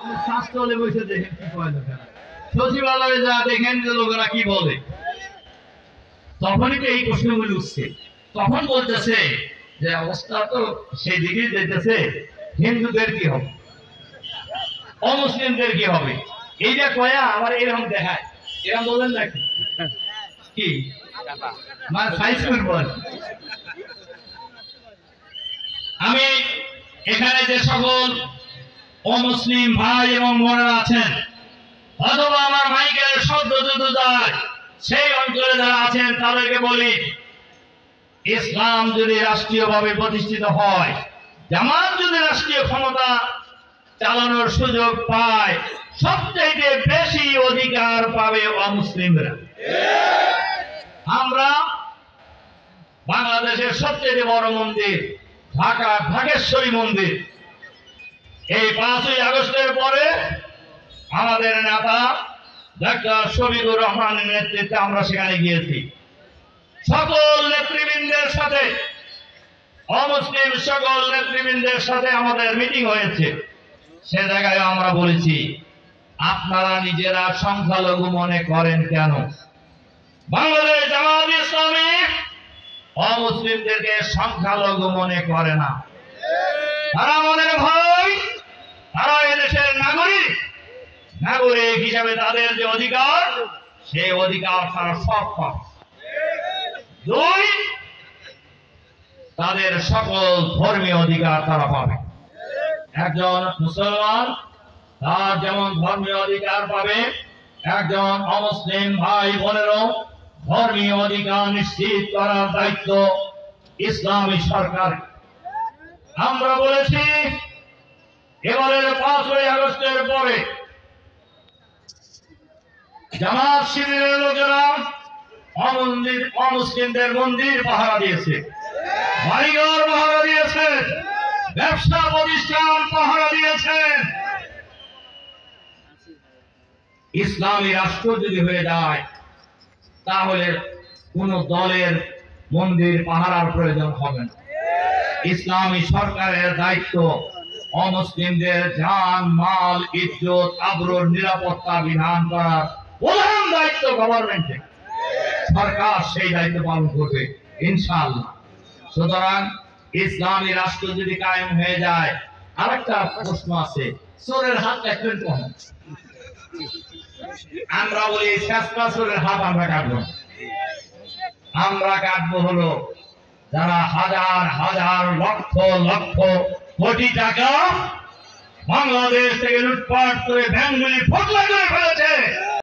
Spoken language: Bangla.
শাস্ত্রে বসে দেখেন কি কয় লোকেরা, সচিবালয়ে যা দেখেন যে লোকেরা কি বলে। তখনই তো এই প্রশ্নগুলি উঠছে। তখন বলতেছে যে অবস্থা তো সেই দিকেই যেতেছে, হিন্দুদের কি হবে, অমুসলিমদের কি হবে। এইটা কয়া আমার এরকম দেখায়, এরকম বলেন নাকি কি মানে সাইজ করবো। আমি এখানে যে সকল অমুসলিম ভাই এবং বোনেরা আছেন, অথবা আমার মাইকের শব্দ যত যায় সেই অঞ্চলে যারা আছেন, তাদেরকে বলি, ইসলাম যদি রাষ্ট্রীয়ভাবে প্রতিষ্ঠিত হয়, জামাত যদি রাষ্ট্রীয় ক্ষমতা চালানোর সুযোগ পায়, সবচেয়ে বেশি অধিকার পাবে অমুসলিমরা। আমরা বাংলাদেশের সবচেয়ে বড় মন্দির ঢাকা ঢাকেশ্বরী মন্দির, এই 5ই আগস্টের পরে আমাদের নেতা ডক্টর শফিকুর রহমানের নেতৃত্বে আমরা সেখানে গিয়েছি। সকল নেতৃবৃন্দের সাথে, অমুসলিম সকল নেতৃবৃন্দের সাথে আমাদের মিটিং হয়েছে। সে জায়গায় আমরা বলেছি, আপনারা নিজেরা সংখ্যালঘু মনে করেন কেন? বাংলাদেশ জামাত ইসলামী অমুসলিমদেরকে সংখ্যালঘু মনে করে না। তারা মনের ভয়, তারা এদেশের নাগরিক, নাগরিক হিসাবে তাদের যে অধিকার, সেই অধিকার তারা সব পাবে। 2, তাদের সকল ধর্মীয় অধিকার তারা পাবে। একজন মুসলমান তার যেমন ধর্মীয় অধিকার পাবে, একজন অমুসলিম ভাই বোনেরও ধর্মীয় অধিকার নিশ্চিত করার দায়িত্ব ইসলামী সরকার। আমরা বলেছি, এবারের 5ই আগস্টের পরে জামাত শিবিরের লোকেরা অমুসলিমদের মন্দির পাহারা দিয়েছে, বাড়িঘর পাহারা দিয়েছে, ব্যবসা প্রতিষ্ঠান পাহারা দিয়েছে। ইসলামী রাষ্ট্র যদি হয়ে যায়, তাহলে কোন দলের মন্দির পাহারার প্রয়োজন হবে না। ইসলামী সরকারের দায়িত্ব অমুসলিমদের জান মাল ইজ্জত আবরুর নিরাপত্তা বিধান করার প্রধান দায়িত্ব গভর্নমেন্টের। সরকার সেই দায়িত্ব পালন করবে ইনশাআল্লাহ। সুতরাং ইসলামী রাষ্ট্র যদি কায়েম হয়ে যায়, আরেকটা প্রশ্ন আছে, চোরের হাত কাটবেন কখন? আমরা বলি শেষটা চোরের হাত আমরা কাটবো, আমরা কাটবো হলো যারা হাজার হাজার লক্ষ লক্ষ কোটি টাকা বাংলাদেশ থেকে লুটপাট করে ব্যাংকগুলি ফোকলা করে